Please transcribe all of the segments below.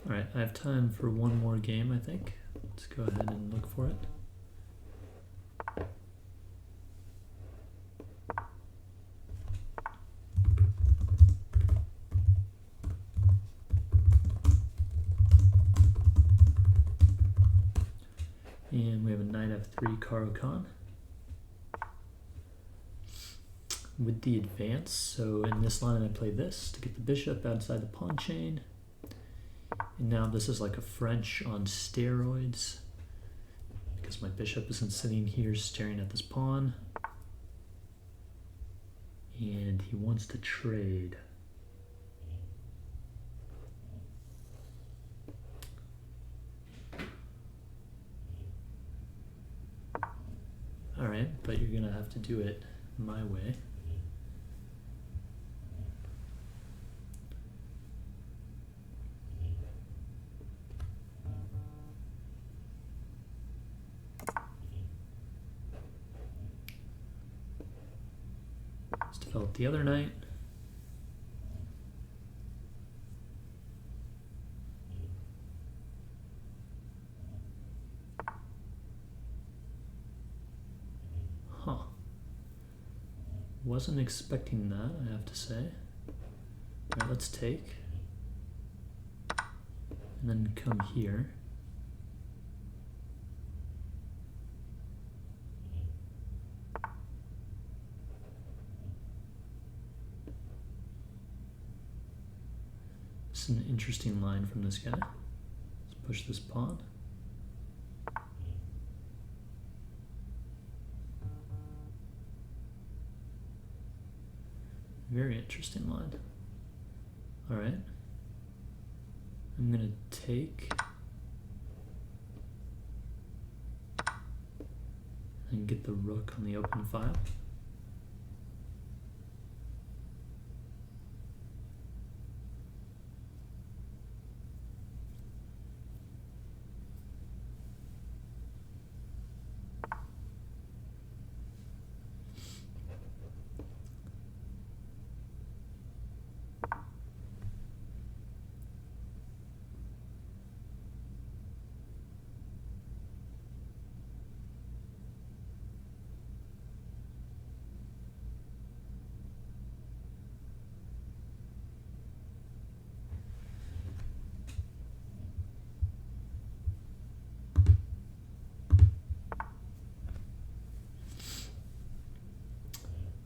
Alright, I have time for one more game, I think. Let's go ahead and look for it. And we have a knight f3 Caro-Kann with the advance. So in this line I play this to get the bishop outside the pawn chain. And now this is like a French on steroids because my bishop isn't sitting here staring at this pawn. And he wants to trade. Alright, but you're gonna have to do it my way. Let's develop the other knight. Huh. Wasn't expecting that, I have to say. Alright, let's take. And then come here. This is an interesting line from this guy. Let's push this pawn. Very interesting line. All right. I'm gonna take and get the rook on the open file.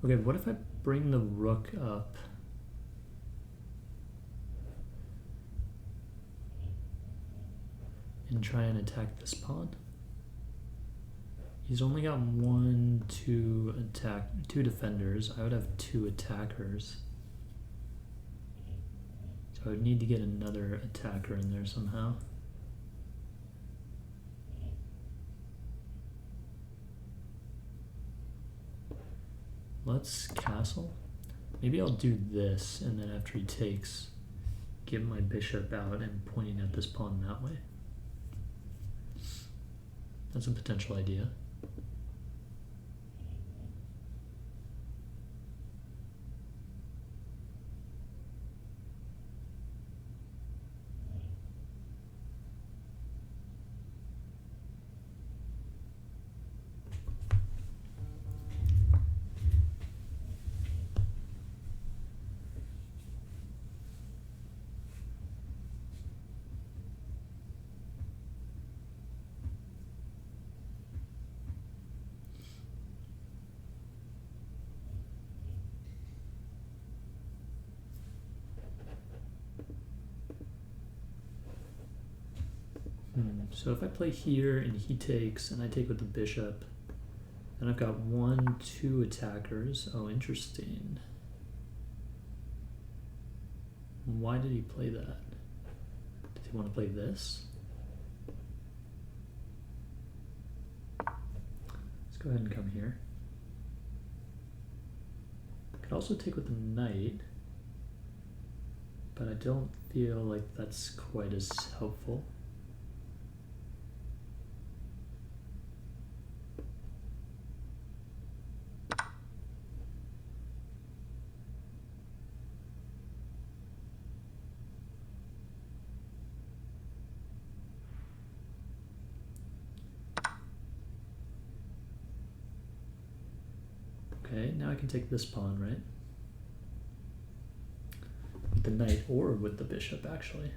Okay, what if I bring the rook up? And try and attack this pawn? He's only got two defenders. I would have two attackers. So I would need to get another attacker in there somehow. Let's castle. Maybe I'll do this, and then after he takes, get my bishop out and pointing at this pawn that way. That's a potential idea. So if I play here and he takes and I take with the bishop, then I've got 2 attackers. Oh, interesting. Why did he play that? Did he want to play this? Let's go ahead and come here. Could also take with the knight, but I don't feel like that's quite as helpful. can take this pawn, right? With the knight or with the bishop, actually.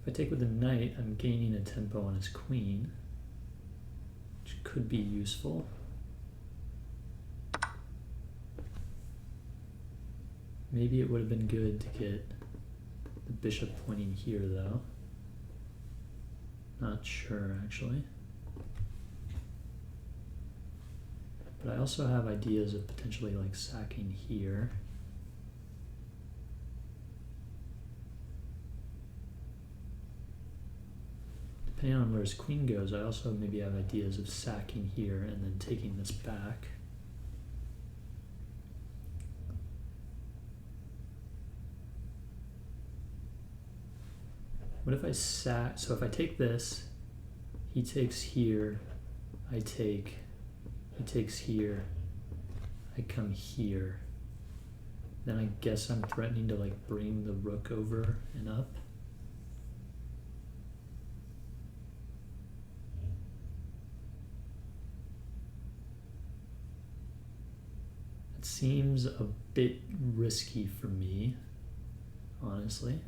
If I take with the knight, I'm gaining a tempo on his queen, which could be useful. Maybe it would have been good to get the bishop pointing here, though. Not sure, actually. But I also have ideas of potentially like sacking here. Depending on where his queen goes, I also maybe have ideas of sacking here and then taking this back. What if I sack? So if I take this, he takes here, I take, he takes here, I come here. Then I guess I'm threatening to like bring the rook over and up. It seems a bit risky for me, honestly.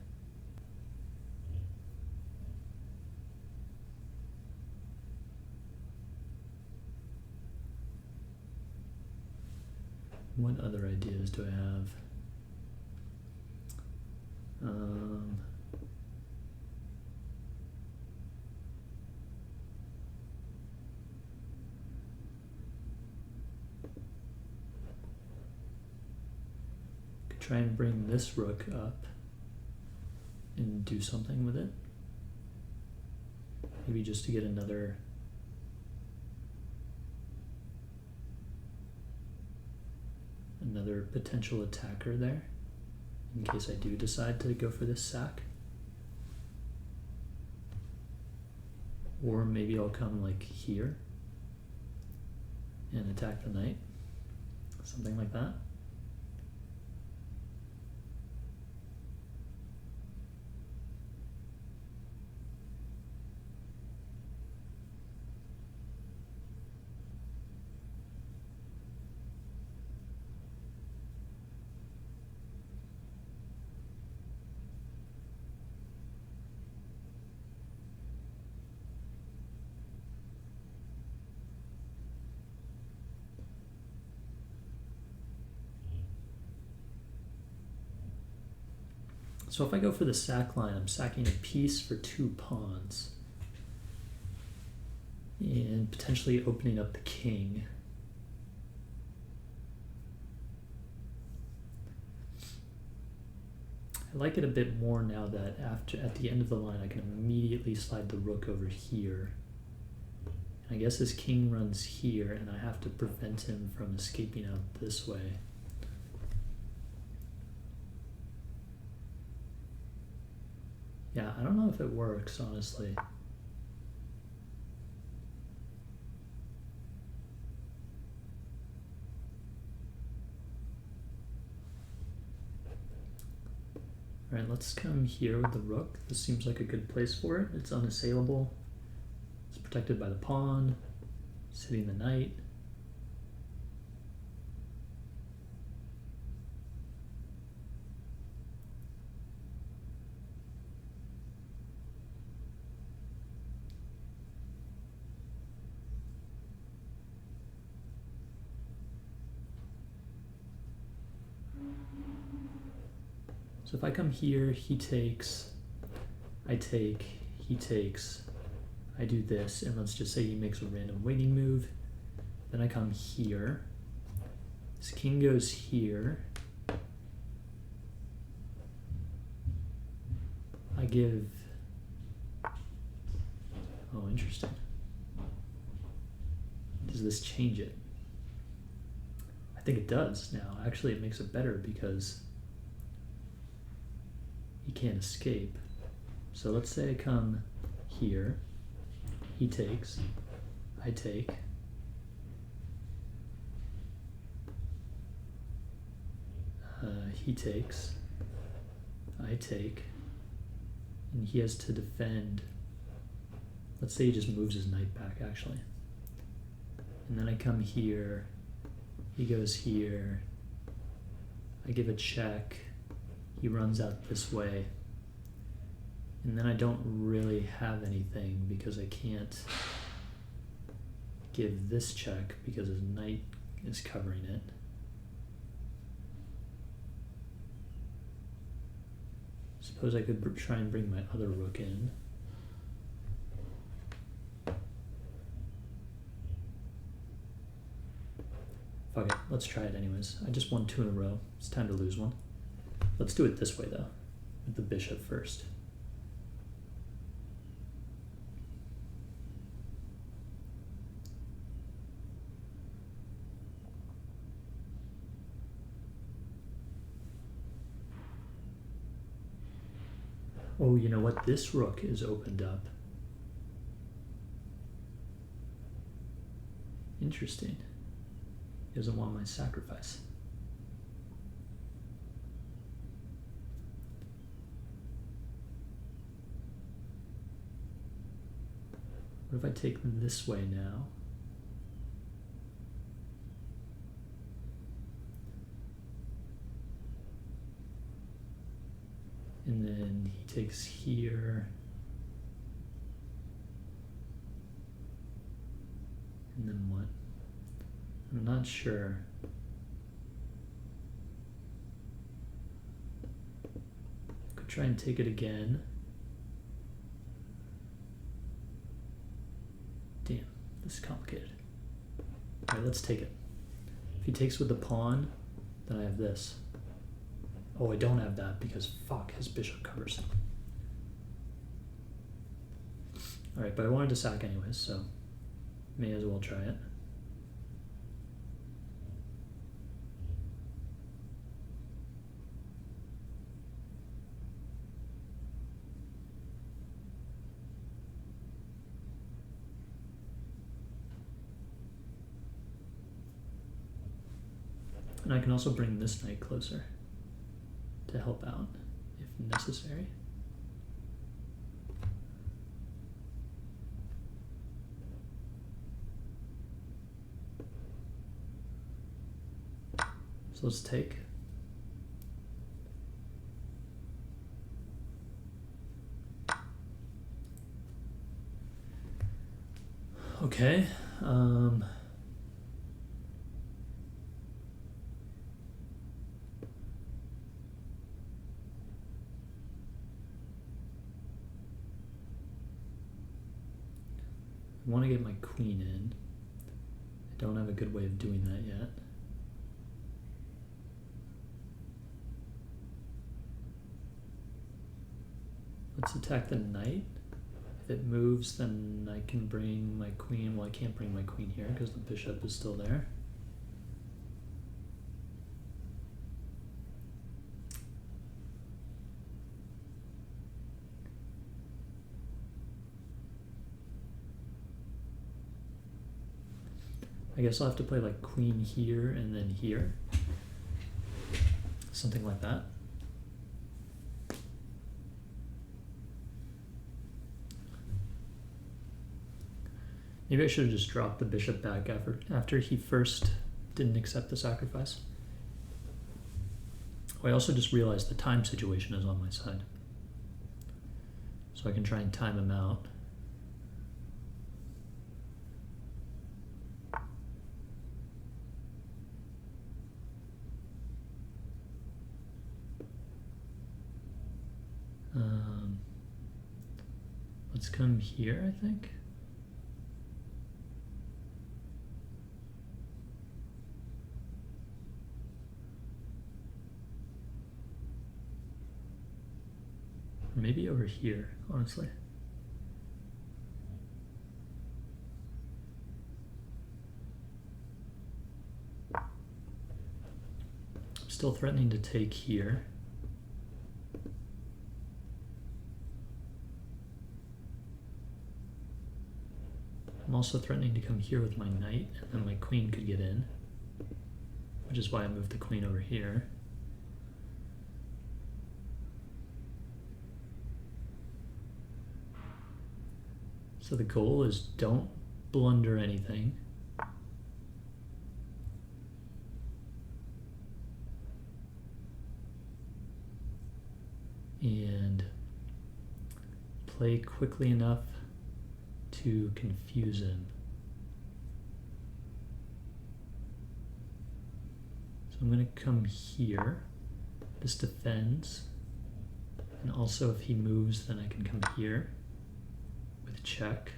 What other ideas do I have? Could try and bring this rook up and do something with it. Maybe just to get another potential attacker there, in case I do decide to go for this sack. Or maybe I'll come like here and attack the knight, something like that. So if I go for the sack line, I'm sacking a piece for 2 pawns and potentially opening up the king. I like it a bit more now that at the end of the line I can immediately slide the rook over here. And I guess his king runs here and I have to prevent him from escaping out this way. Yeah, I don't know if it works, honestly. All right, let's come here with the rook. This seems like a good place for it. It's unassailable. It's protected by the pawn. It's hitting the knight. So if I come here, he takes, I take, he takes, I do this, and let's just say he makes a random waiting move. Then I come here. This king goes here. I give, oh, interesting. Does this change it? I think it does now. Actually, it makes it better because he can't escape. So let's say I come here, he takes, I take. He takes, I take, and he has to defend. Let's say he just moves his knight back, actually. And then I come here, he goes here, I give a check, he runs out this way, and then I don't really have anything because I can't give this check because his knight is covering it. Suppose I could try and bring my other rook in. Fuck it, let's try it anyways. I just won 2 in a row. It's time to lose one. Let's do it this way though, with the bishop first. Oh, you know what? This rook is opened up. Interesting. He doesn't want my sacrifice. What if I take them this way now? And then he takes here. And then what? I'm not sure. Could try and take it again. Damn, this is complicated. Alright, let's take it. If he takes with the pawn, then I have this. Oh, I don't have that because fuck, his bishop covers. Alright, but I wanted to sack anyways, so may as well try it. And I can also bring this knight closer to help out if necessary. So let's take. Okay. I want to get my queen in. I don't have a good way of doing that yet. Let's attack the knight. If it moves, then I can bring my queen. Well, I can't bring my queen here because the bishop is still there. I guess I'll have to play like queen here and then here. Something like that. Maybe I should have just dropped the bishop back after he first didn't accept the sacrifice. Oh, I also just realized the time situation is on my side. So I can try and time him out. Let's come here, I think. Or maybe over here, honestly. I'm still threatening to take here. I'm also threatening to come here with my knight, and then my queen could get in, which is why I moved the queen over here. So the goal is don't blunder anything. And play quickly enough to confuse him. So I'm going to come here. This defends. And also if he moves, then I can come here with check.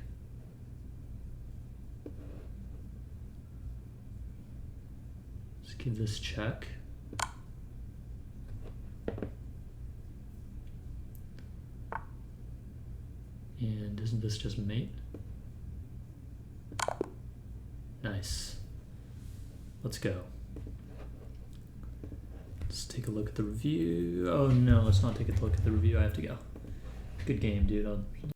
Let's give this check. And isn't this just mate? Nice. Let's go. Let's take a look at the review. Oh no, let's not take a look at the review. I have to go. Good game, dude.